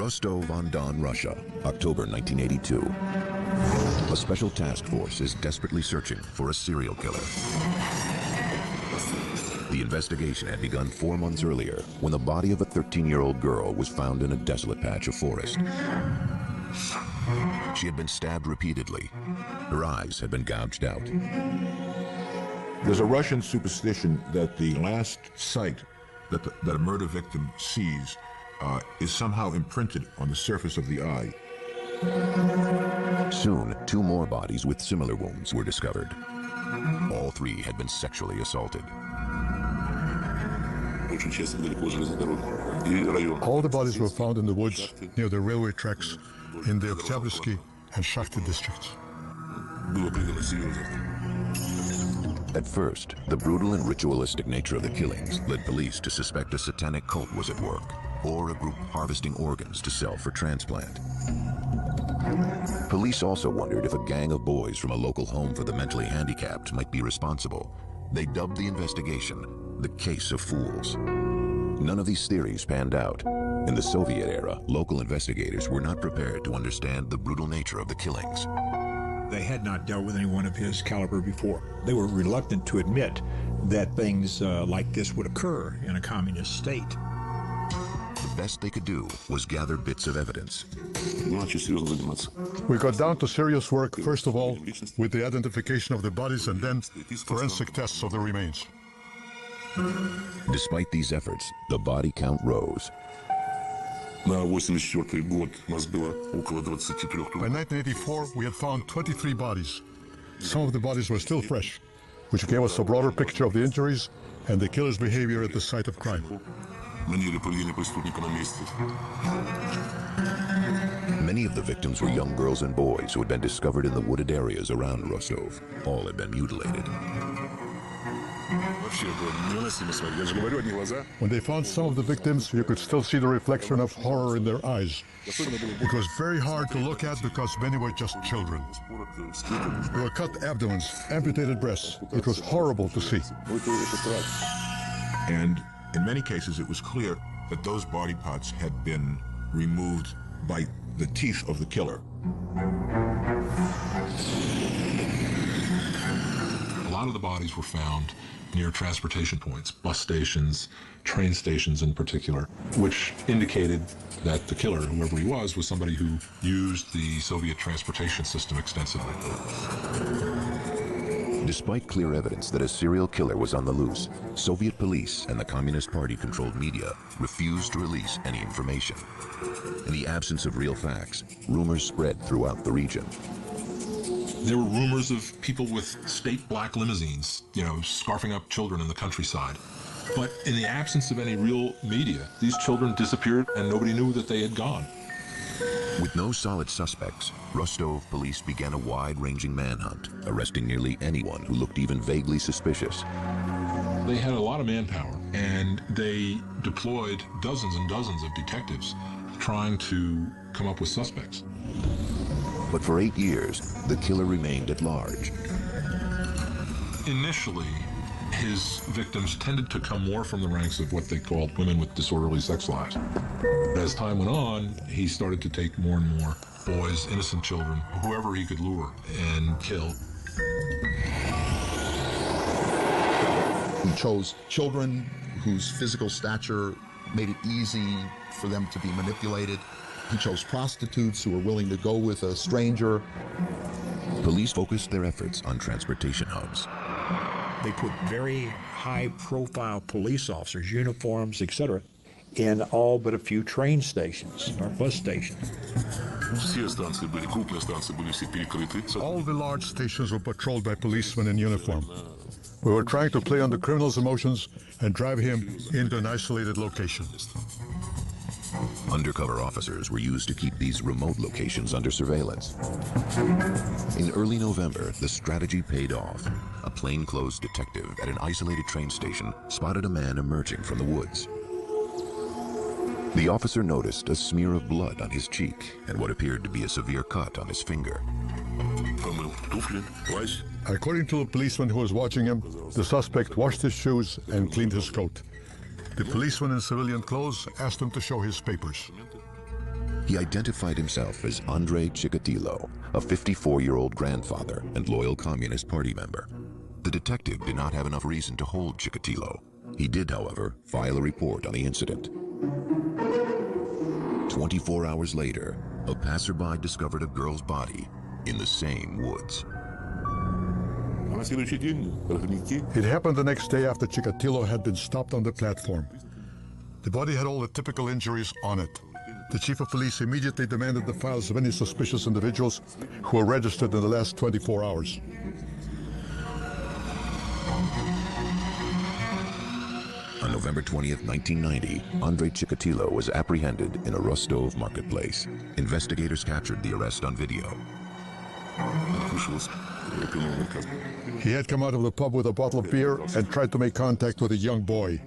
Rostov-on-Don, Russia, October 1982. A special task force is desperately searching for a serial killer. The investigation had begun 4 months earlier when the body of a 13-year-old girl was found in a desolate patch of forest. She had been stabbed repeatedly. Her eyes had been gouged out. There's a Russian superstition that the last sight that a murder victim sees is somehow imprinted on the surface of the eye. Soon, 2 more bodies with similar wounds were discovered. All 3 had been sexually assaulted. All the bodies were found in the woods near the railway tracks in the Oktябrьsky and Shakhty districts. At first, the brutal and ritualistic nature of the killings led police to suspect a satanic cult was at work, or a group harvesting organs to sell for transplant. Police also wondered if a gang of boys from a local home for the mentally handicapped might be responsible. They dubbed the investigation the Case of Fools. None of these theories panned out. In the Soviet era, local investigators were not prepared to understand the brutal nature of the killings. They had not dealt with anyone of his caliber before. They were reluctant to admit that things like this would occur in a communist state. The best they could do was gather bits of evidence. We got down to serious work, first of all, with the identification of the bodies and then forensic tests of the remains. Despite these efforts, the body count rose. By 1984, we had found 23 bodies. Some of the bodies were still fresh, which gave us a broader picture of the injuries and the killer's behavior at the site of crime. Many of the victims were young girls and boys who had been discovered in the wooded areas around Rostov. All had been mutilated. When they found some of the victims, you could still see the reflection of horror in their eyes. It was very hard to look at because many were just children. There were cut abdomens, amputated breasts. It was horrible to see. And in many cases, it was clear that those body parts had been removed by the teeth of the killer. A lot of the bodies were found near transportation points, bus stations, train stations in particular, which indicated that the killer, whoever he was somebody who used the Soviet transportation system extensively. Despite clear evidence that a serial killer was on the loose, Soviet police and the Communist Party-controlled media refused to release any information. In the absence of real facts, rumors spread throughout the region. There were rumors of people with state black limousines, scarfing up children in the countryside. But in the absence of any real media, these children disappeared and nobody knew that they had gone. With no solid suspects, Rostov police began a wide-ranging manhunt, arresting nearly anyone who looked even vaguely suspicious. They had a lot of manpower, and they deployed dozens and dozens of detectives trying to come up with suspects. But for 8 years, the killer remained at large. Initially, his victims tended to come more from the ranks of what they called women with disorderly sex lives. As time went on, he started to take more and more boys, innocent children, whoever he could lure and kill. He chose children whose physical stature made it easy for them to be manipulated. He chose prostitutes who were willing to go with a stranger. Police focused their efforts on transportation hubs. They put very high-profile police officers, uniforms, etc., in all but a few train stations or bus stations. All the large stations were patrolled by policemen in uniform. We were trying to play on the criminal's emotions and drive him into an isolated location. Undercover officers were used to keep these remote locations under surveillance. In early November, the strategy paid off. A plainclothes detective at an isolated train station spotted a man emerging from the woods. The officer noticed a smear of blood on his cheek and what appeared to be a severe cut on his finger. According to the policeman who was watching him, the suspect washed his shoes and cleaned his coat. The policeman in civilian clothes asked him to show his papers. He identified himself as Andrei Chikatilo, a 54-year-old grandfather and loyal Communist Party member. The detective did not have enough reason to hold Chikatilo. He did, however, file a report on the incident. 24 hours later, a passerby discovered a girl's body in the same woods. It happened the next day after Chikatilo had been stopped on the platform. The body had all the typical injuries on it. The chief of police immediately demanded the files of any suspicious individuals who were registered in the last 24 hours. On November 20th, 1990, Andrei Chikatilo was apprehended in a Rostov marketplace. Investigators captured the arrest on video. He had come out of the pub with a bottle of beer and tried to make contact with a young boy.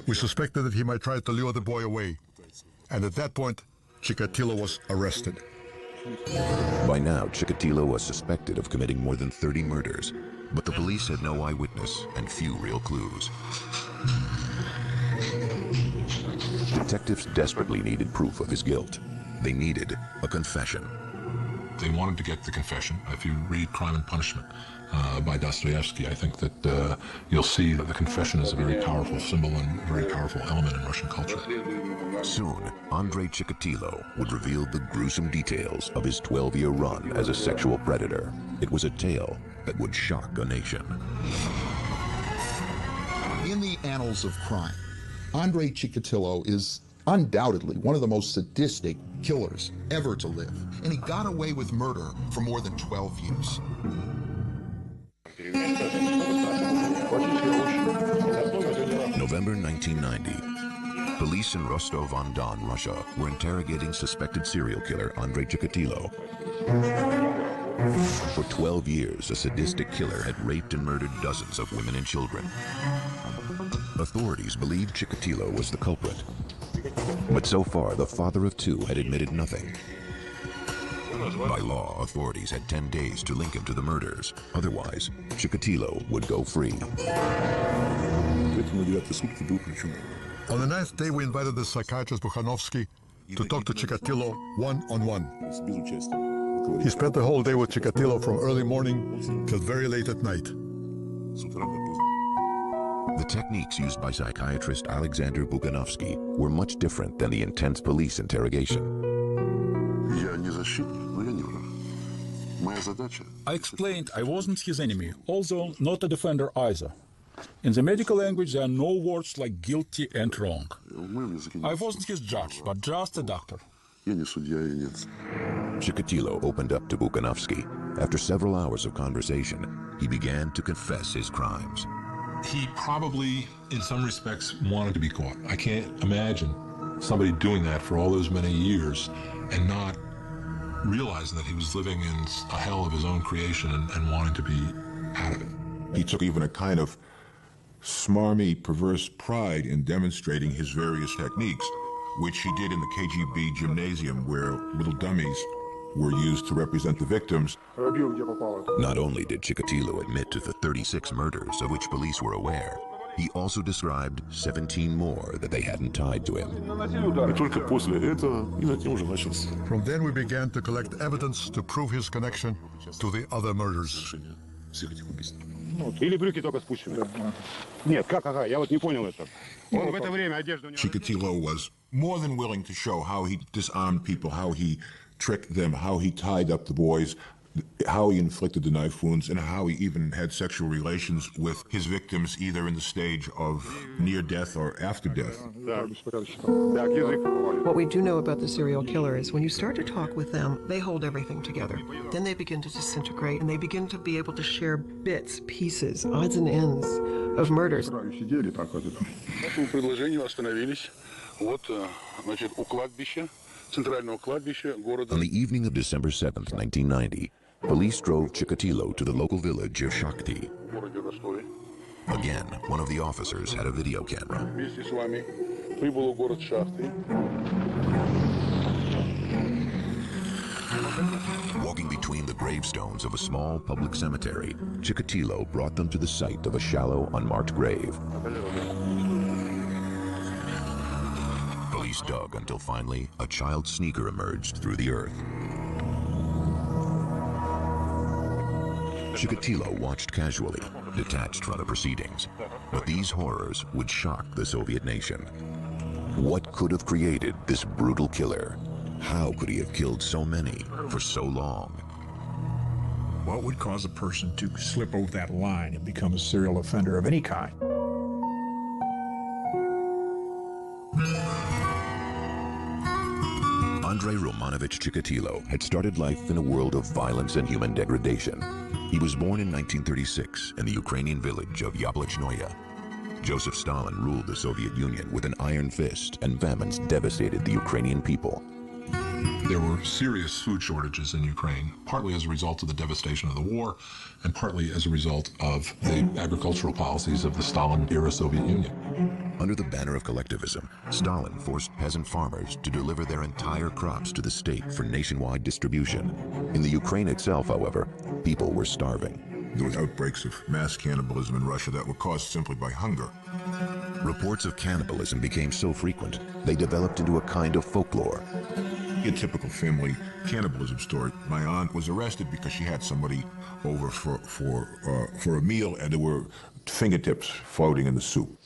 We suspected that he might try to lure the boy away. And at that point, Chikatilo was arrested. By now, Chikatilo was suspected of committing more than 30 murders, but the police had no eyewitness and few real clues. Detectives desperately needed proof of his guilt. They needed a confession. They wanted to get the confession. If you read Crime and Punishment by Dostoevsky, I think that you'll see that the confession is a very powerful symbol and very powerful element in Russian culture. Soon, Andrei Chikatilo would reveal the gruesome details of his 12-year run as a sexual predator. It was a tale that would shock a nation. In the annals of crime, Andrei Chikatilo is undoubtedly one of the most sadistic killers ever to live. And he got away with murder for more than 12 years. November 1990. Police in Rostov-on-Don, Russia, were interrogating suspected serial killer Andrei Chikatilo. For 12 years, a sadistic killer had raped and murdered dozens of women and children. Authorities believed Chikatilo was the culprit. But so far, the father of two had admitted nothing. By law, authorities had 10 days to link him to the murders. Otherwise, Chikatilo would go free. On the 9th day, we invited the psychiatrist Bukhanovsky to talk to Chikatilo one-on-one. He spent the whole day with Chikatilo from early morning till very late at night. The techniques used by psychiatrist Alexander Bukhanovsky were much different than the intense police interrogation. I explained I wasn't his enemy, although not a defender either. In the medical language, there are no words like guilty and wrong. I wasn't his judge, but just a doctor. Chikatilo opened up to Bukhanovsky. After several hours of conversation, he began to confess his crimes. He probably, in some respects, wanted to be caught. I can't imagine somebody doing that for all those many years and not realizing that he was living in a hell of his own creation and wanting to be out of it. He took even a kind of smarmy, perverse pride in demonstrating his various techniques, which he did in the KGB gymnasium, where little dummies were used to represent the victims. Not only did Chikatilo admit to the 36 murders of which police were aware, he also described 17 more that they hadn't tied to him. From then we began to collect evidence to prove his connection to the other murders. Chikatilo was more than willing to show how he disarmed people, how he tricked them, how he tied up the boys, how he inflicted the knife wounds, and how he even had sexual relations with his victims, either in the stage of near death or after death. What we do know about the serial killer is when you start to talk with them, they hold everything together. Then they begin to disintegrate, and they begin to be able to share bits, pieces, odds and ends of murders. On the evening of December 7th, 1990, police drove Chikatilo to the local village of Shakhty. Again, one of the officers had a video camera. Walking between the gravestones of a small public cemetery, Chikatilo brought them to the site of a shallow, unmarked grave. Police dug until finally a child sneaker emerged through the earth. Chikatilo watched casually, detached from the proceedings. But these horrors would shock the Soviet nation. What could have created this brutal killer? How could he have killed so many for so long? What would cause a person to slip over that line and become a serial offender of any kind? Andrei Romanovich Chikatilo had started life in a world of violence and human degradation. He was born in 1936 in the Ukrainian village of Yablachnoye. Joseph Stalin ruled the Soviet Union with an iron fist, and famines devastated the Ukrainian people. There were serious food shortages in Ukraine, partly as a result of the devastation of the war, and partly as a result of the agricultural policies of the Stalin-era Soviet Union. Under the banner of collectivism, Stalin forced peasant farmers to deliver their entire crops to the state for nationwide distribution. In the Ukraine itself, however, people were starving. There was outbreaks of mass cannibalism in Russia that were caused simply by hunger. Reports of cannibalism became so frequent, they developed into a kind of folklore. A typical family cannibalism story. My aunt was arrested because she had somebody over for a meal, and there were fingertips floating in the soup.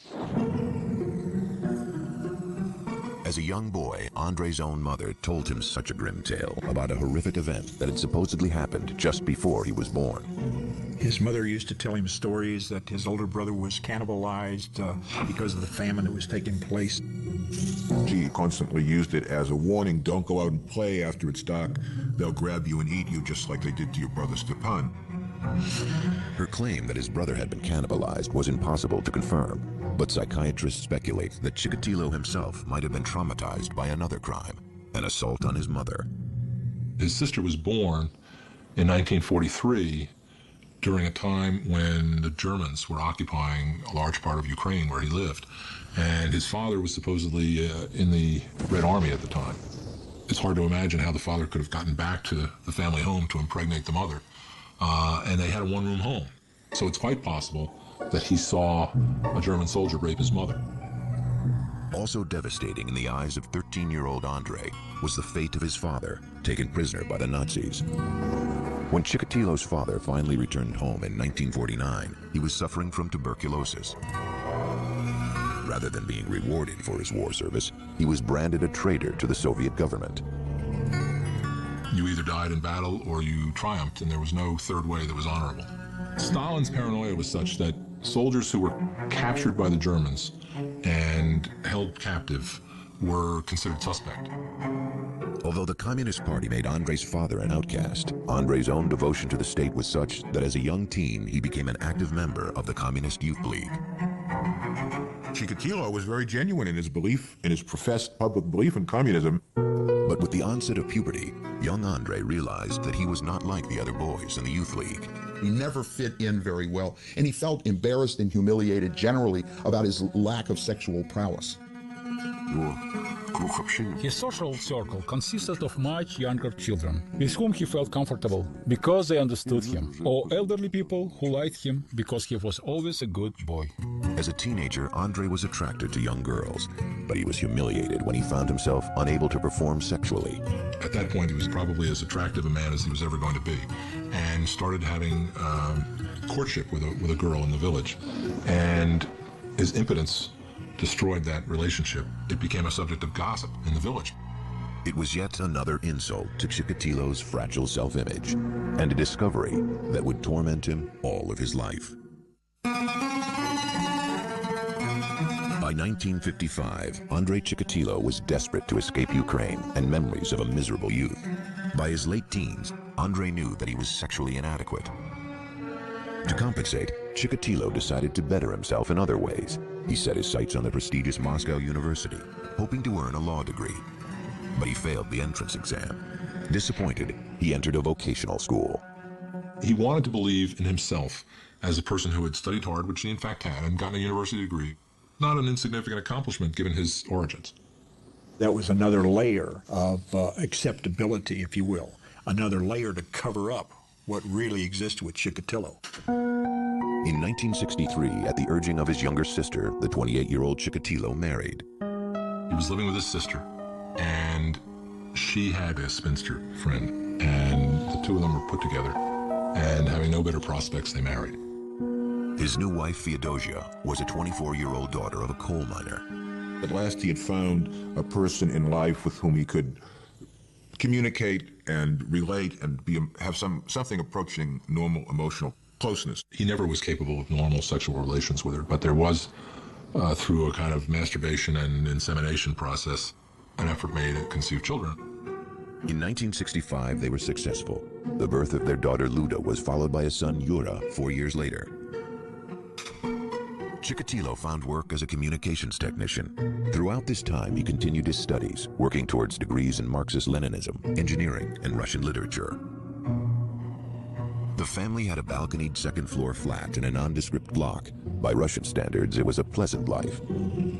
As a young boy, Andrei's own mother told him such a grim tale about a horrific event that had supposedly happened just before he was born. His mother used to tell him stories that his older brother was cannibalized because of the famine that was taking place. She constantly used it as a warning: don't go out and play after it's dark. They'll grab you and eat you just like they did to your brother Stepan. Her claim that his brother had been cannibalized was impossible to confirm, but psychiatrists speculate that Chikatilo himself might have been traumatized by another crime, an assault on his mother. His sister was born in 1943 during a time when the Germans were occupying a large part of Ukraine where he lived, and his father was supposedly in the Red Army at the time. It's hard to imagine how the father could have gotten back to the family home to impregnate the mother, and they had a one-room home. So it's quite possible that he saw a German soldier rape his mother. Also devastating in the eyes of 13-year-old Andrei was the fate of his father, taken prisoner by the Nazis. When Chikatilo's father finally returned home in 1949, he was suffering from tuberculosis. Rather than being rewarded for his war service, he was branded a traitor to the Soviet government. You either died in battle or you triumphed, and there was no third way that was honorable. Stalin's paranoia was such that soldiers who were captured by the Germans and held captive were considered suspect. Although the Communist Party made Andrei's father an outcast, Andrei's own devotion to the state was such that as a young teen, he became an active member of the Communist Youth League. Chikatilo was very genuine in his belief, in his professed public belief in communism. But with the onset of puberty, young Andrei realized that he was not like the other boys in the Youth League. He never fit in very well, and he felt embarrassed and humiliated generally about his lack of sexual prowess. His social circle consisted of much younger children, with whom he felt comfortable because they understood him, or elderly people who liked him because he was always a good boy. As a teenager, Andrei was attracted to young girls, but he was humiliated when he found himself unable to perform sexually. At that point, he was probably as attractive a man as he was ever going to be, and started having courtship with a girl in the village. And his impotence destroyed that relationship. It became a subject of gossip in the village. It was yet another insult to Chikatilo's fragile self-image, and a discovery that would torment him all of his life. By 1955, Andrei Chikatilo was desperate to escape Ukraine and memories of a miserable youth. By his late teens, Andrei knew that he was sexually inadequate. To compensate, Chikatilo decided to better himself in other ways. He set his sights on the prestigious Moscow University, hoping to earn a law degree. But he failed the entrance exam. Disappointed, he entered a vocational school. He wanted to believe in himself as a person who had studied hard, which he in fact had, and gotten a university degree. Not an insignificant accomplishment given his origins. That was another layer of acceptability, if you will, another layer to cover up what really existed with Chikatilo. In 1963, at the urging of his younger sister, the 28-year-old Chikatilo married. He was living with his sister, and she had a spinster friend, and the two of them were put together, and having no better prospects, they married. His new wife, Feodosia, was a 24-year-old daughter of a coal miner. At last he had found a person in life with whom he could communicate and relate and have something approaching normal emotional closeness. He never was capable of normal sexual relations with her, but there was, through a kind of masturbation and insemination process, an effort made to conceive children. In 1965, they were successful. The birth of their daughter Luda was followed by a son, Yura, 4 years later. Chikatilo found work as a communications technician. Throughout this time, he continued his studies, working towards degrees in Marxist-Leninism, engineering, and Russian literature. The family had a balconied second-floor flat in a nondescript block. By Russian standards, it was a pleasant life.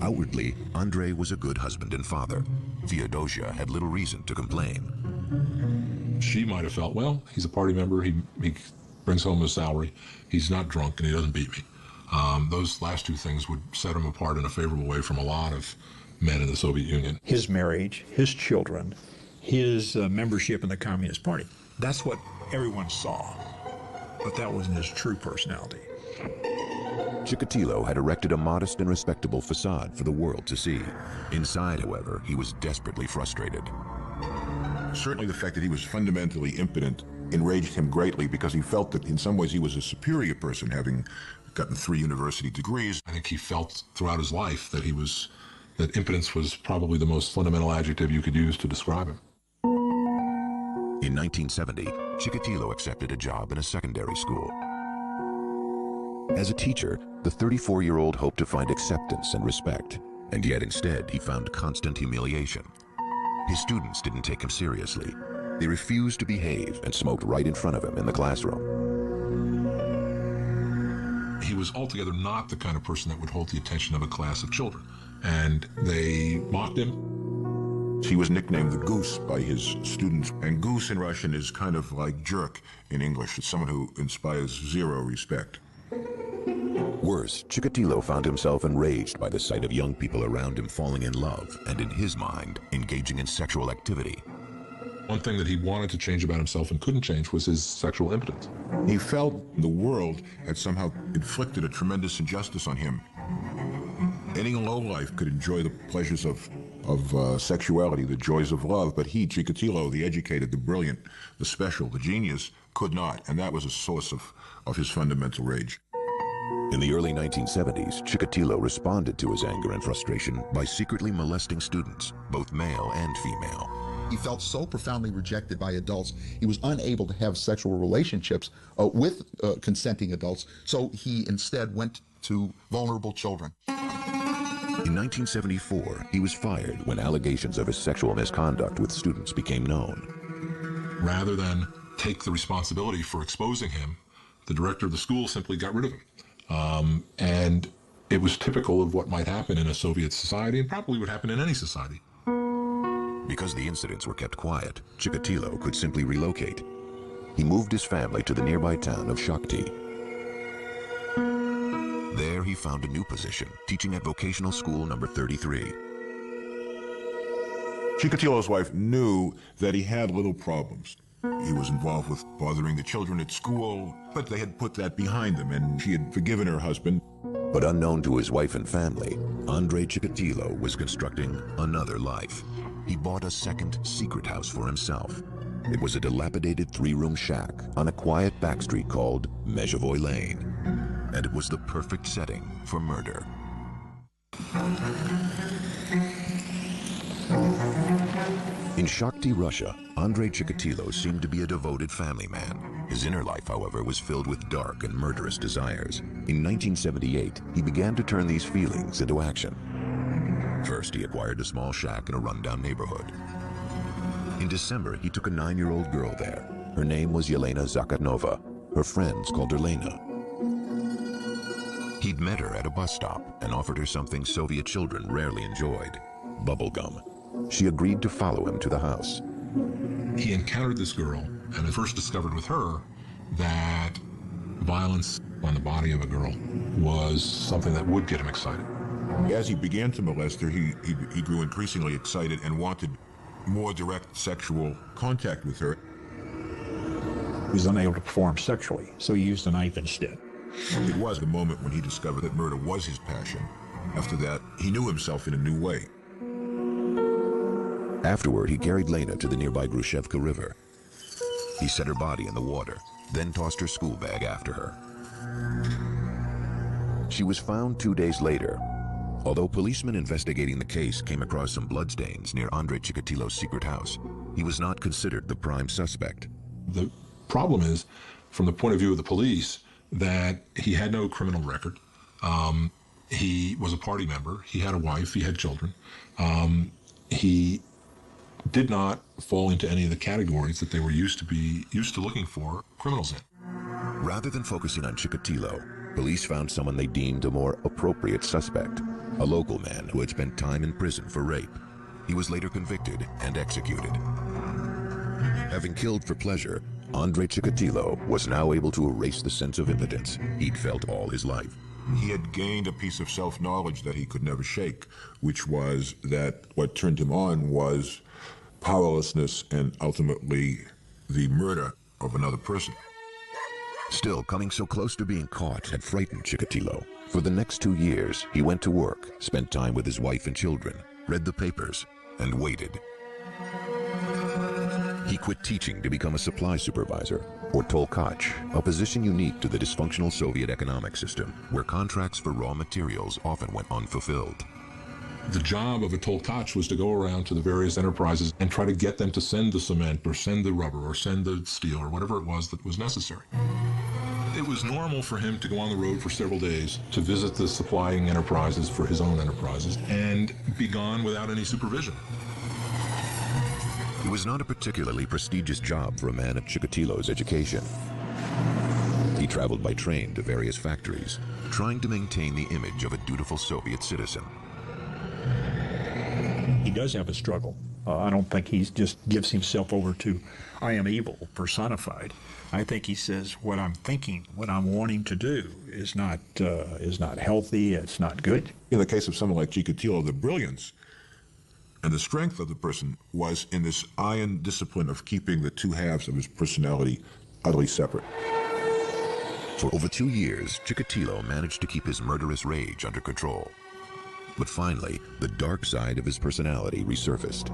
Outwardly, Andrei was a good husband and father. Feodosia had little reason to complain. She might have felt, well, he's a party member, he brings home his salary, he's not drunk, and he doesn't beat me. Those last two things would set him apart in a favorable way from a lot of men in the Soviet Union. His marriage, his children, his membership in the Communist Party. That's what everyone saw, but that wasn't his true personality. Chikatilo had erected a modest and respectable facade for the world to see. Inside, however, he was desperately frustrated. Certainly the fact that he was fundamentally impotent enraged him greatly because he felt that in some ways he was a superior person, having gotten 3 university degrees. I think he felt throughout his life that that impotence was probably the most fundamental adjective you could use to describe him. In 1970, Chikatilo accepted a job in a secondary school. As a teacher, the 34-year-old hoped to find acceptance and respect, and yet instead he found constant humiliation. His students didn't take him seriously. They refused to behave and smoked right in front of him in the classroom. He was altogether not the kind of person that would hold the attention of a class of children, and they mocked him. He was nicknamed the Goose by his students, and goose in Russian is kind of like jerk in English. It's someone who inspires zero respect. Worse, Chikatilo found himself enraged by the sight of young people around him falling in love and, in his mind, engaging in sexual activity. One thing that he wanted to change about himself and couldn't change was his sexual impotence. He felt the world had somehow inflicted a tremendous injustice on him. Any lowlife could enjoy the pleasures of sexuality, the joys of love, but he, Chikatilo, the educated, the brilliant, the special, the genius, could not, and that was a source of his fundamental rage. In the early 1970s, Chikatilo responded to his anger and frustration by secretly molesting students, both male and female. He felt so profoundly rejected by adults, he was unable to have sexual relationships with consenting adults, so he instead went to vulnerable children. In 1974, he was fired when allegations of his sexual misconduct with students became known. Rather than take the responsibility for exposing him, the director of the school simply got rid of him. And it was typical of what might happen in a Soviet society, and probably would happen in any society. Because the incidents were kept quiet, Chikatilo could simply relocate. He moved his family to the nearby town of Shakhty. There he found a new position, teaching at vocational school number 33. Chikatilo's wife knew that he had little problems. He was involved with bothering the children at school, but they had put that behind them, and she had forgiven her husband. But unknown to his wife and family, Andrei Chikatilo was constructing another life. He bought a second secret house for himself. It was a dilapidated 3-room shack on a quiet backstreet called McVeigh Lane. And it was the perfect setting for murder. In Shakhty, Russia, Andrei Chikatilo seemed to be a devoted family man. His inner life, however, was filled with dark and murderous desires. In 1978, he began to turn these feelings into action. First, he acquired a small shack in a rundown neighborhood. In December, he took a 9-year-old girl there. Her name was Yelena Zakotnova. Her friends called her Lena. He'd met her at a bus stop and offered her something Soviet children rarely enjoyed: bubblegum. She agreed to follow him to the house. He encountered this girl and first discovered with her that violence on the body of a girl was something that would get him excited. As he began to molest her, he grew increasingly excited and wanted more direct sexual contact with her. He was unable to perform sexually, so he used a knife instead. It was the moment when he discovered that murder was his passion. After that, he knew himself in a new way. Afterward, he carried Lena to the nearby Grushevka River. He set her body in the water, then tossed her school bag after her. She was found 2 days later. Although policemen investigating the case came across some bloodstains near Andrei Chikatilo's secret house, he was not considered the prime suspect. The problem is, from the point of view of the police, that he had no criminal record. He was a party member. He had a wife. He had children. He did not fall into any of the categories that they were used to looking for criminals in. Rather than focusing on Chikatilo, police found someone they deemed a more appropriate suspect, a local man who had spent time in prison for rape. He was later convicted and executed. Having killed for pleasure, Andrei Chikatilo was now able to erase the sense of impotence he'd felt all his life. He had gained a piece of self-knowledge that he could never shake, which was that what turned him on was powerlessness and ultimately the murder of another person. Still, coming so close to being caught had frightened Chikatilo. For the next 2 years, he went to work, spent time with his wife and children, read the papers, and waited. He quit teaching to become a supply supervisor, or tolkach, a position unique to the dysfunctional Soviet economic system, where contracts for raw materials often went unfulfilled. The job of a tolkach was to go around to the various enterprises and try to get them to send the cement or send the rubber or send the steel or whatever it was that was necessary. It was normal for him to go on the road for several days to visit the supplying enterprises for his own enterprises and be gone without any supervision. It was not a particularly prestigious job for a man of Chikatilo's education. He traveled by train to various factories, trying to maintain the image of a dutiful Soviet citizen. He does have a struggle. I don't think he just gives himself over to, I am evil, personified. I think he says, what I'm thinking, what I'm wanting to do is not healthy, it's not good. In the case of someone like Chikatilo, the brilliance and the strength of the person was in this iron discipline of keeping the two halves of his personality utterly separate. For over 2 years, Chikatilo managed to keep his murderous rage under control. But finally, the dark side of his personality resurfaced.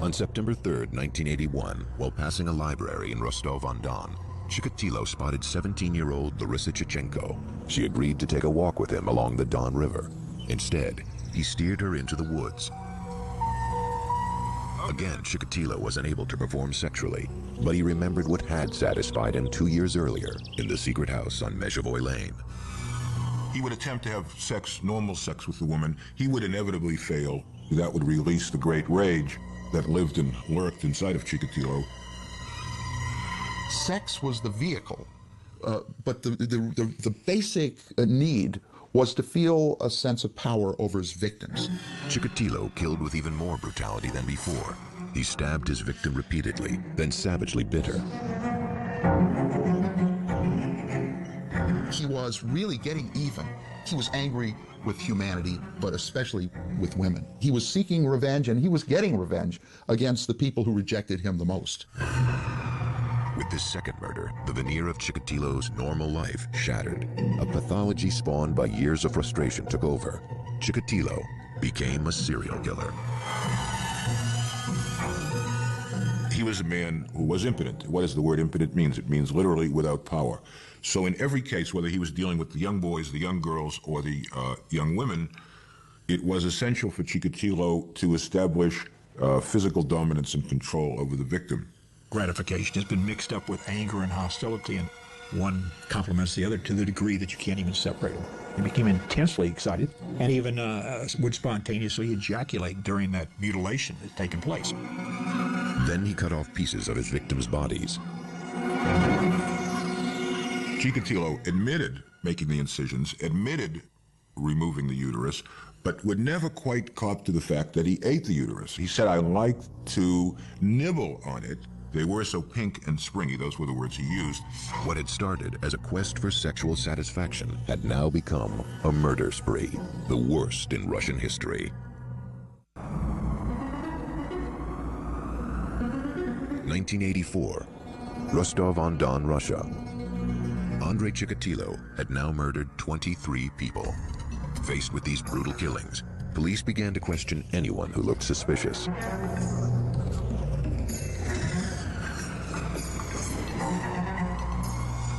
On September 3rd, 1981, while passing a library in Rostov-on-Don, Chikatilo spotted 17-year-old Larissa Chichenko. She agreed to take a walk with him along the Don River. Instead, he steered her into the woods. Again, Chikatilo was unable to perform sexually, but he remembered what had satisfied him 2 years earlier in the secret house on Mezhevoy Lane. He would attempt to have normal sex with the woman. He would inevitably fail. That would release the great rage that lived and lurked inside of Chikatilo. Sex was the vehicle, but the basic need was to feel a sense of power over his victims. Chikatilo killed with even more brutality than before. He stabbed his victim repeatedly, then savagely bit her. He was really getting even. He was angry with humanity, but especially with women. He was seeking revenge, and he was getting revenge against the people who rejected him the most. With this second murder, the veneer of Chikatilo's normal life shattered. A pathology spawned by years of frustration took over. Chikatilo became a serial killer. He was a man who was impotent. What does the word impotent mean? It means literally without power. So in every case, whether he was dealing with the young boys, the young girls, or the young women, it was essential for Chikatilo to establish physical dominance and control over the victim. Gratification has been mixed up with anger and hostility, and one complements the other to the degree that you can't even separate them. He became intensely excited and even would spontaneously ejaculate during that mutilation that had taken place. Then he cut off pieces of his victims' bodies. Chikatilo admitted making the incisions, admitted removing the uterus, but would never quite cop to the fact that he ate the uterus. He said, I like to nibble on it, They were so pink and springy, those were the words he used. What had started as a quest for sexual satisfaction had now become a murder spree, the worst in Russian history. 1984, Rostov-on-Don, Russia. Andrei Chikatilo had now murdered 23 people. Faced with these brutal killings, police began to question anyone who looked suspicious.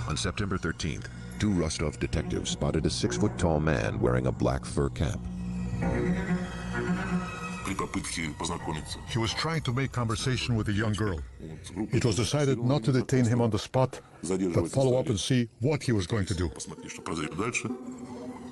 On September 13th, 2 Rostov detectives spotted a 6-foot-tall man wearing a black fur cap. He was trying to make conversation with a young girl. It was decided not to detain him on the spot, but follow up and see what he was going to do.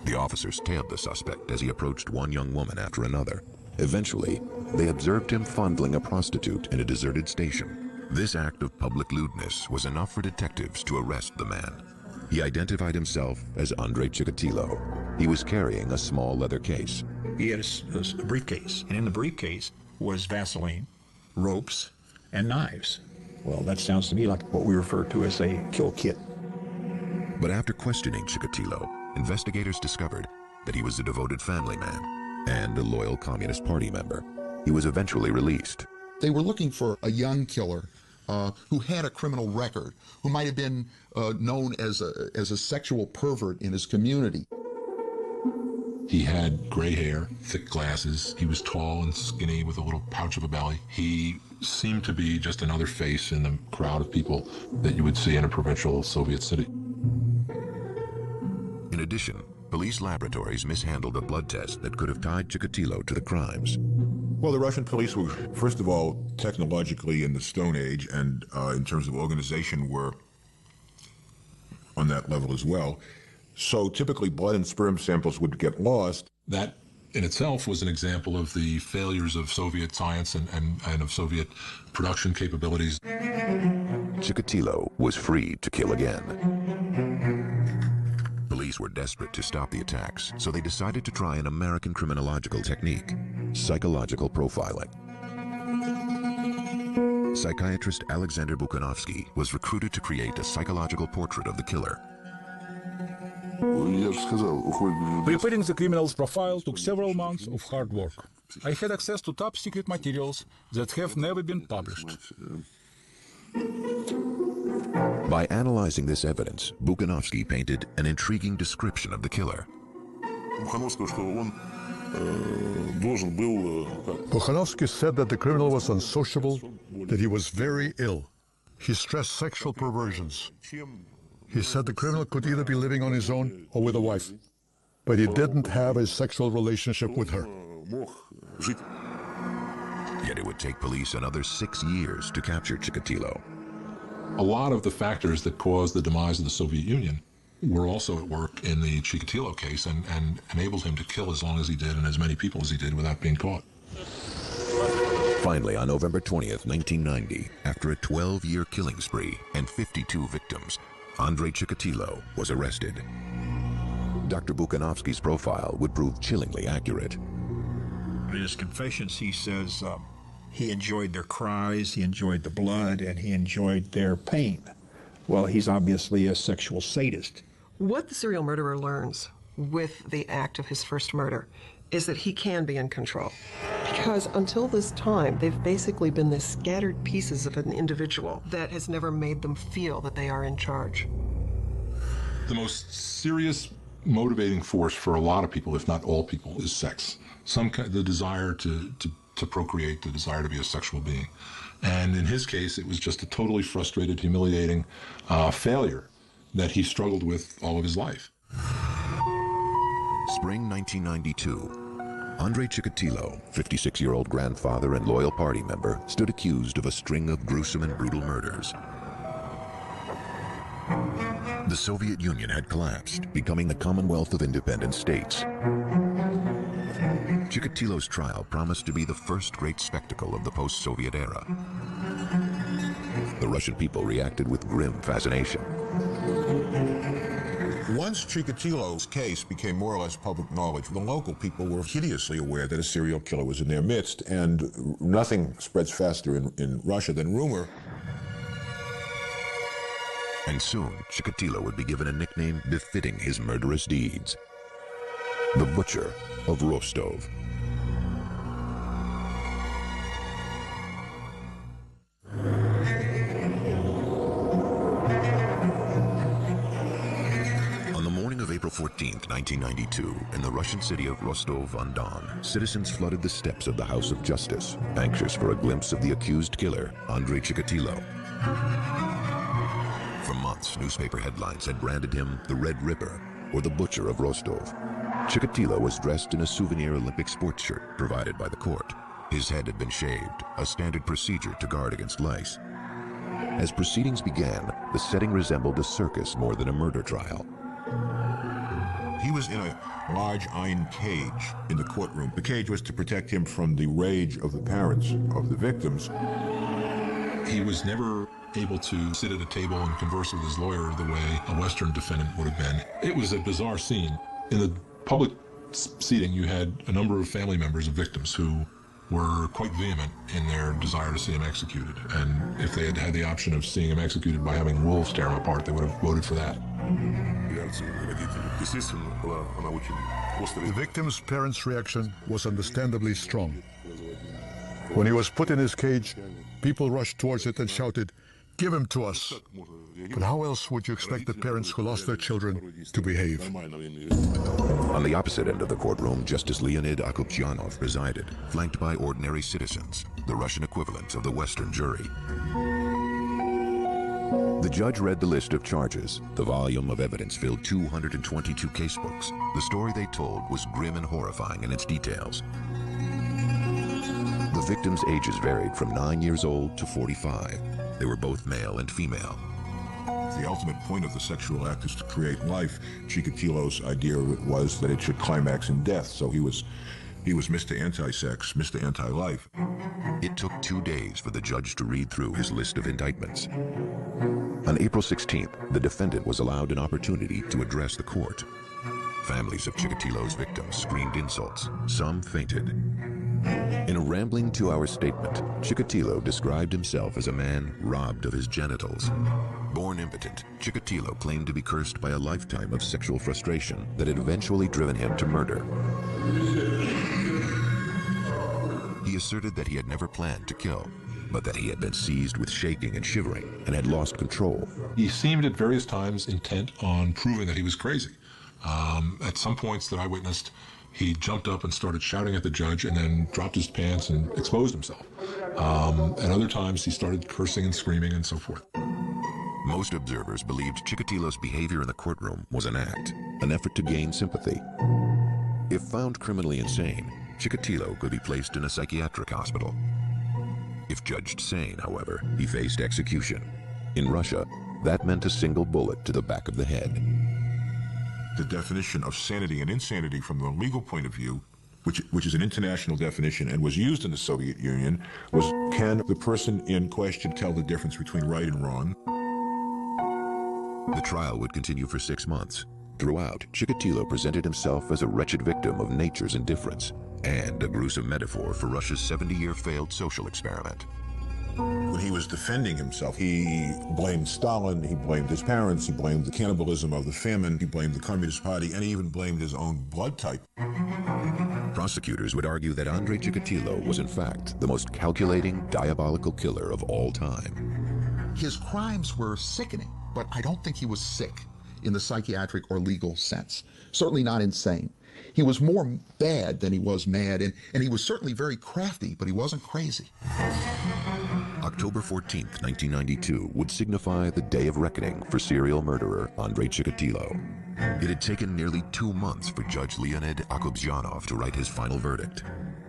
The officers tailed the suspect as he approached one young woman after another. Eventually, they observed him fondling a prostitute in a deserted station. This act of public lewdness was enough for detectives to arrest the man. He identified himself as Andrei Chikatilo. He was carrying a small leather case. He had a briefcase, and in the briefcase was Vaseline, ropes, and knives. Well, that sounds to me like what we refer to as a kill kit. But after questioning Chikatilo, investigators discovered that he was a devoted family man and a loyal Communist Party member. He was eventually released. They were looking for a young killer who had a criminal record, who might have been known as a sexual pervert in his community. He had gray hair, thick glasses. He was tall and skinny with a little pouch of a belly. He seemed to be just another face in the crowd of people that you would see in a provincial Soviet city. In addition, police laboratories mishandled a blood test that could have tied Chikatilo to the crimes. Well, the Russian police were, first of all, technologically in the Stone Age, and in terms of organization were on that level as well. So typically blood and sperm samples would get lost. That in itself was an example of the failures of Soviet science and of Soviet production capabilities. Chikatilo was free to kill again. Police were desperate to stop the attacks, so they decided to try an American criminological technique, psychological profiling. Psychiatrist Alexander Bukanovsky was recruited to create a psychological portrait of the killer. Preparing the criminal's profile took several months of hard work. I had access to top secret materials that have never been published. By analyzing this evidence, Bukanovsky painted an intriguing description of the killer. Bukanovsky said that the criminal was unsociable, that he was very ill. He stressed sexual perversions. He said the criminal could either be living on his own or with a wife, but he didn't have a sexual relationship with her. Yet it would take police another 6 years to capture Chikatilo. A lot of the factors that caused the demise of the Soviet Union were also at work in the Chikatilo case and enabled him to kill as long as he did and as many people as he did without being caught. Finally, on November 20th, 1990, after a 12-year killing spree and 52 victims, Andrei Chikatilo was arrested. Dr. Bukanovsky's profile would prove chillingly accurate. In his confessions, he says he enjoyed their cries, he enjoyed the blood, and he enjoyed their pain. Well, he's obviously a sexual sadist. What the serial murderer learns with the act of his first murder is that he can be in control. Because until this time, they've basically been the scattered pieces of an individual that has never made them feel that they are in charge. The most serious motivating force for a lot of people, if not all people, is sex. The desire to procreate, the desire to be a sexual being. And in his case, it was just a totally frustrated, humiliating failure that he struggled with all of his life. Spring 1992. Andrei Chikatilo, 56-year-old grandfather and loyal party member, stood accused of a string of gruesome and brutal murders. The Soviet Union had collapsed, becoming the Commonwealth of Independent States. Chikatilo's trial promised to be the first great spectacle of the post-Soviet era. The Russian people reacted with grim fascination. Once Chikatilo's case became more or less public knowledge, the local people were hideously aware that a serial killer was in their midst, and nothing spreads faster in Russia than rumor. And soon, Chikatilo would be given a nickname befitting his murderous deeds: the Butcher of Rostov. On the morning of April 14, 1992, in the Russian city of Rostov-on-Don, citizens flooded the steps of the House of Justice, anxious for a glimpse of the accused killer, Andrei Chikatilo. For months, newspaper headlines had branded him the Red Ripper, or the Butcher of Rostov. Chikatilo was dressed in a souvenir Olympic sports shirt provided by the court. His head had been shaved, a standard procedure to guard against lice. As proceedings began, the setting resembled a circus more than a murder trial. He was in a large iron cage in the courtroom. The cage was to protect him from the rage of the parents of the victims. He was never able to sit at a table and converse with his lawyer the way a Western defendant would have been. It was a bizarre scene. In the public seating, you had a number of family members of victims who were quite vehement in their desire to see him executed. And if they had had the option of seeing him executed by having wolves tear him apart, they would have voted for that. The victim's parents' reaction was understandably strong. When he was put in his cage, people rushed towards it and shouted, "Give him to us." But how else would you expect the parents who lost their children to behave? On the opposite end of the courtroom, Justice Leonid Akopjanov presided, flanked by ordinary citizens, the Russian equivalent of the Western jury. The judge read the list of charges. The volume of evidence filled 222 casebooks. The story they told was grim and horrifying in its details. The victims' ages varied from 9 years old to 45. They were both male and female. The ultimate point of the sexual act is to create life. Chikatilo's idea was that it should climax in death, so he was Mr. Anti-Sex, Mr. Anti-Life. It took 2 days for the judge to read through his list of indictments. On April 16th, the defendant was allowed an opportunity to address the court. Families of Chikatilo's victims screamed insults. Some fainted. In a rambling 2-hour statement, Chikatilo described himself as a man robbed of his genitals. Born impotent, Chikatilo claimed to be cursed by a lifetime of sexual frustration that had eventually driven him to murder. He asserted that he had never planned to kill, but that he had been seized with shaking and shivering and had lost control. He seemed at various times intent on proving that he was crazy. At some points that I witnessed, he jumped up and started shouting at the judge and then dropped his pants and exposed himself. At other times, he started cursing and screaming and so forth. Most observers believed Chikatilo's behavior in the courtroom was an act, an effort to gain sympathy. If found criminally insane, Chikatilo could be placed in a psychiatric hospital. If judged sane, however, he faced execution. In Russia, that meant a single bullet to the back of the head. The definition of sanity and insanity from the legal point of view, which is an international definition and was used in the Soviet Union, was, can the person in question tell the difference between right and wrong? The trial would continue for 6 months. Throughout, Chikatilo presented himself as a wretched victim of nature's indifference and a gruesome metaphor for Russia's 70-year failed social experiment. When he was defending himself, he blamed Stalin, he blamed his parents, he blamed the cannibalism of the famine, he blamed the Communist Party, and he even blamed his own blood type. Prosecutors would argue that Andrei Chikatilo was in fact the most calculating, diabolical killer of all time. His crimes were sickening, but I don't think he was sick in the psychiatric or legal sense. Certainly not insane. He was more bad than he was mad, and he was certainly very crafty, but he wasn't crazy. October 14th, 1992 would signify the day of reckoning for serial murderer Andrei Chikatilo. It had taken nearly 2 months for Judge Leonid Akopjanov to write his final verdict.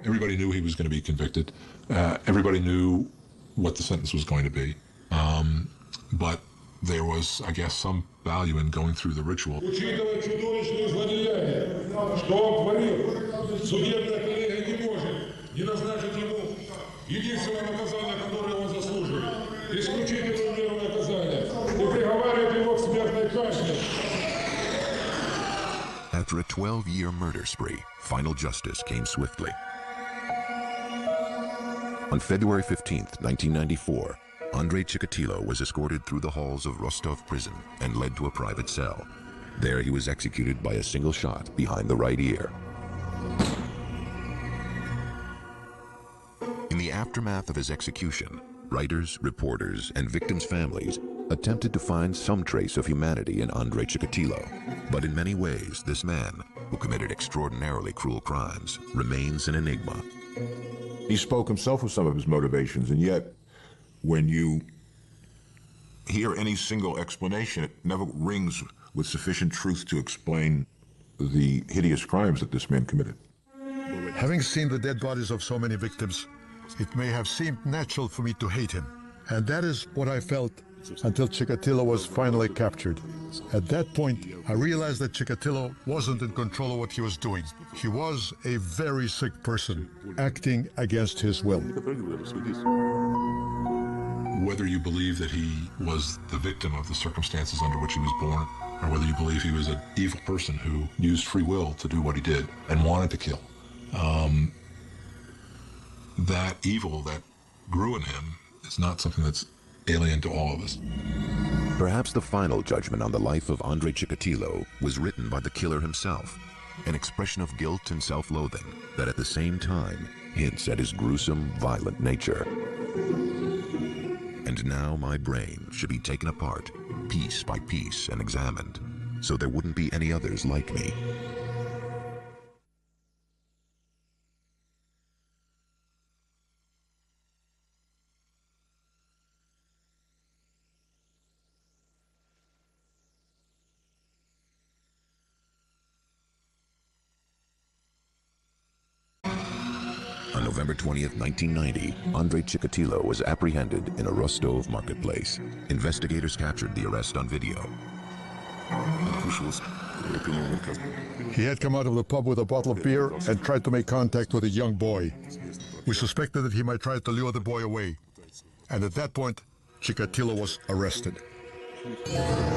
Everybody knew he was going to be convicted. Everybody knew what the sentence was going to be. But there was, I guess, some value in going through the ritual. After a 12-year murder spree, final justice came swiftly. On February 15th, 1994, Andrei Chikatilo was escorted through the halls of Rostov prison and led to a private cell. There he was executed by a single shot behind the right ear. In the aftermath of his execution, writers, reporters, and victims' families attempted to find some trace of humanity in Andrei Chikatilo. But in many ways, this man, who committed extraordinarily cruel crimes, remains an enigma. He spoke himself of some of his motivations, and yet, when you hear any single explanation, it never rings with sufficient truth to explain the hideous crimes that this man committed. Having seen the dead bodies of so many victims, it may have seemed natural for me to hate him. And that is what I felt until Chikatilo was finally captured. At that point, I realized that Chikatilo wasn't in control of what he was doing. He was a very sick person, acting against his will. Whether you believe that he was the victim of the circumstances under which he was born, or whether you believe he was an evil person who used free will to do what he did and wanted to kill, that evil that grew in him is not something that's alien to all of us. Perhaps the final judgment on the life of Andrei Chikatilo was written by the killer himself, an expression of guilt and self-loathing that at the same time hints at his gruesome, violent nature. And now my brain should be taken apart, piece by piece, and examined, so there wouldn't be any others like me. On November 20th, 1990, Andrei Chikatilo was apprehended in a Rostov marketplace. Investigators captured the arrest on video. He had come out of the pub with a bottle of beer and tried to make contact with a young boy. We suspected that he might try to lure the boy away. And at that point, Chikatilo was arrested.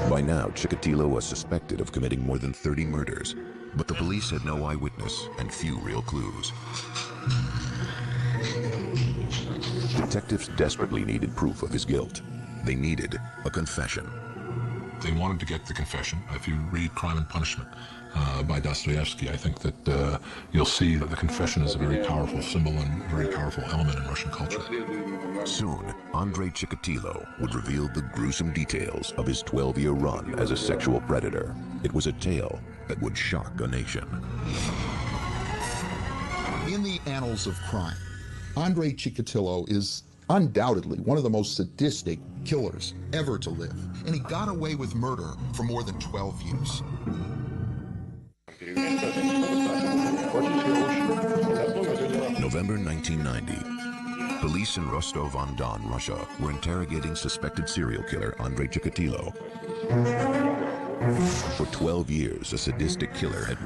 By now, Chikatilo was suspected of committing more than 30 murders, but the police had no eyewitness and few real clues. Detectives desperately needed proof of his guilt. They needed a confession. They wanted to get the confession. If you read Crime and Punishment by Dostoevsky, I think that you'll see that the confession is a very powerful symbol and very powerful element in Russian culture. Soon, Andrei Chikatilo would reveal the gruesome details of his 12-year run as a sexual predator. It was a tale that would shock a nation. In the annals of crime, Andrei Chikatilo is undoubtedly one of the most sadistic killers ever to live, and he got away with murder for more than 12 years. November 1990. Police in Rostov-on-Don, Russia, were interrogating suspected serial killer Andrei Chikatilo. For 12 years, a sadistic killer had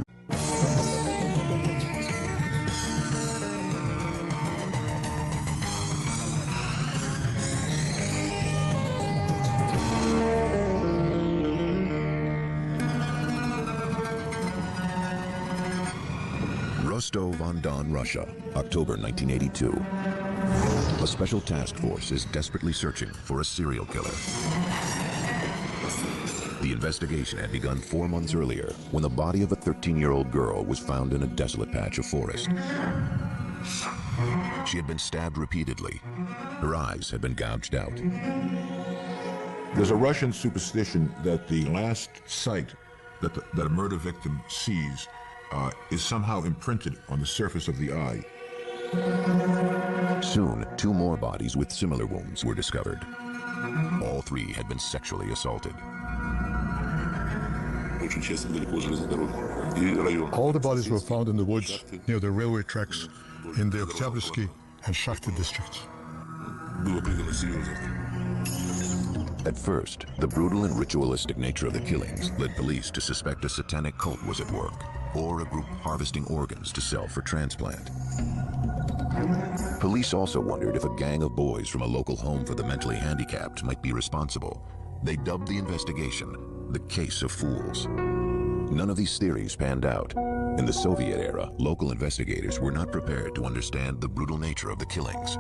Rostov-on-Don, Russia, October 1982. A special task force is desperately searching for a serial killer. The investigation had begun 4 months earlier when the body of a 13-year-old girl was found in a desolate patch of forest. She had been stabbed repeatedly. Her eyes had been gouged out. There's a Russian superstition that the last sight that a murder victim sees is somehow imprinted on the surface of the eye. Soon, 2 more bodies with similar wounds were discovered. All 3 had been sexually assaulted. All the bodies were found in the woods near the railway tracks in the Oktябrьsky and Shakhty districts. At first, the brutal and ritualistic nature of the killings led police to suspect a satanic cult was at work, or a group harvesting organs to sell for transplant. Police also wondered if a gang of boys from a local home for the mentally handicapped might be responsible. They dubbed the investigation the Case of Fools. None of these theories panned out. In the Soviet era, local investigators were not prepared to understand the brutal nature of the killings.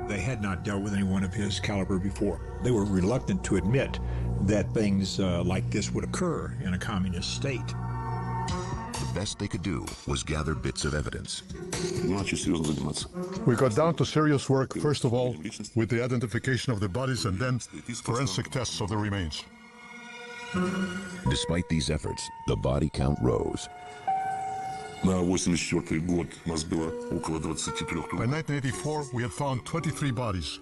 The had not dealt with anyone of his caliber before. They were reluctant to admit that things like this would occur in a communist state. The best they could do was gather bits of evidence. We got down to serious work, first of all, with the identification of the bodies and then forensic tests of the remains. Despite these efforts, the body count rose. By 1984, we had found 23 bodies.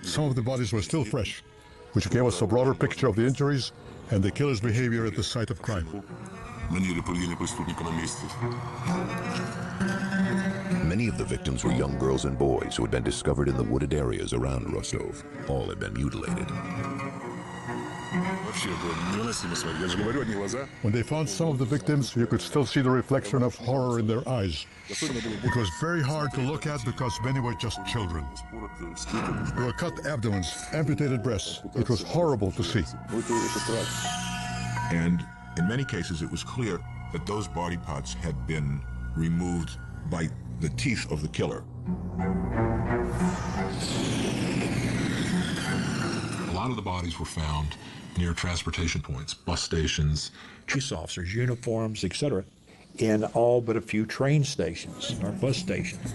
Some of the bodies were still fresh, which gave us a broader picture of the injuries and the killer's behavior at the site of crime. Many of the victims were young girls and boys who had been discovered in the wooded areas around Rostov. All had been mutilated. When they found some of the victims, you could still see the reflection of horror in their eyes. It was very hard to look at because many were just children. There were cut abdomens, amputated breasts. It was horrible to see. And in many cases, it was clear that those body parts had been removed by the teeth of the killer. A lot of the bodies were found near transportation points, bus stations, Police officers, uniforms, etc., in all but a few train stations or bus stations.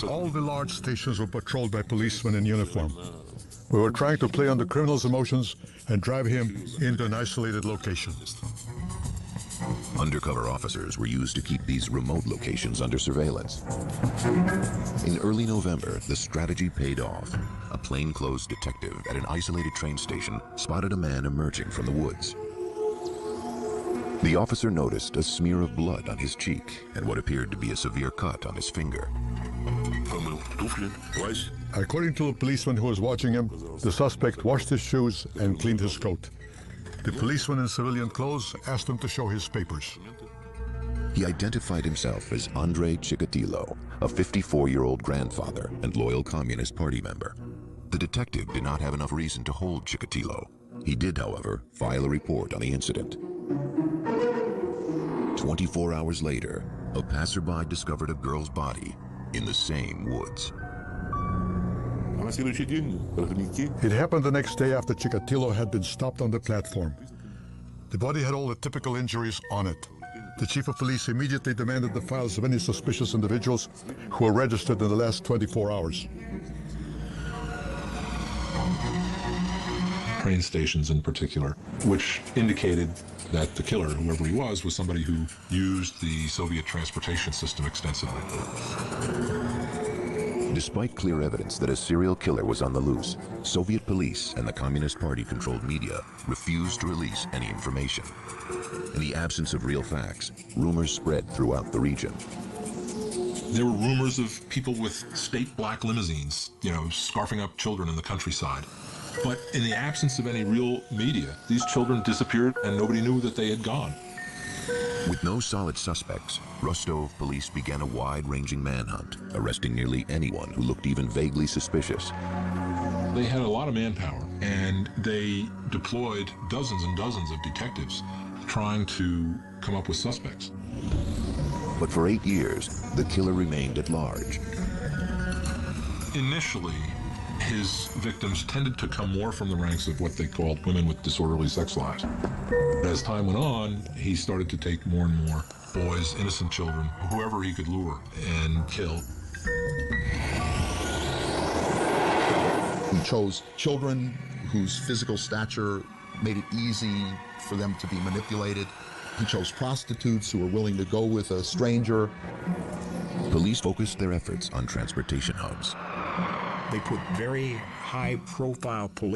All the large stations were patrolled by policemen in uniform. We were trying to play on the criminal's emotions and drive him into an isolated location. Undercover officers were used to keep these remote locations under surveillance. In early November, the strategy paid off. A plainclothes detective at an isolated train station spotted a man emerging from the woods. The officer noticed a smear of blood on his cheek and what appeared to be a severe cut on his finger. According to the policeman who was watching him, the suspect washed his shoes and cleaned his coat. The policeman in civilian clothes asked him to show his papers. He identified himself as Andrei Chikatilo, a 54-year-old grandfather and loyal Communist Party member. The detective did not have enough reason to hold Chikatilo. He did, however, file a report on the incident. 24 hours later, a passerby discovered a girl's body in the same woods. It happened the next day after Chikatilo had been stopped on the platform. The body had all the typical injuries on it. The chief of police immediately demanded the files of any suspicious individuals who were registered in the last 24 hours. train stations in particular, which indicated that the killer, whoever he was somebody who used the Soviet transportation system extensively. Despite clear evidence that a serial killer was on the loose, Soviet police and the Communist Party-controlled media refused to release any information. In the absence of real facts, rumors spread throughout the region. There were rumors of people with state black limousines, scarfing up children in the countryside. But in the absence of any real media, these children disappeared and nobody knew that they had gone. With no solid suspects, Rostov police began a wide-ranging manhunt, arresting nearly anyone who looked even vaguely suspicious. They had a lot of manpower, and they deployed dozens and dozens of detectives trying to come up with suspects. But for 8 years, the killer remained at large. Initially, his victims tended to come more from the ranks of what they called women with disorderly sex lives. As time went on, he started to take more and more boys, innocent children, whoever he could lure and kill. He chose children whose physical stature made it easy for them to be manipulated. He chose prostitutes who were willing to go with a stranger. Police focused their efforts on transportation hubs. They put very high-profile police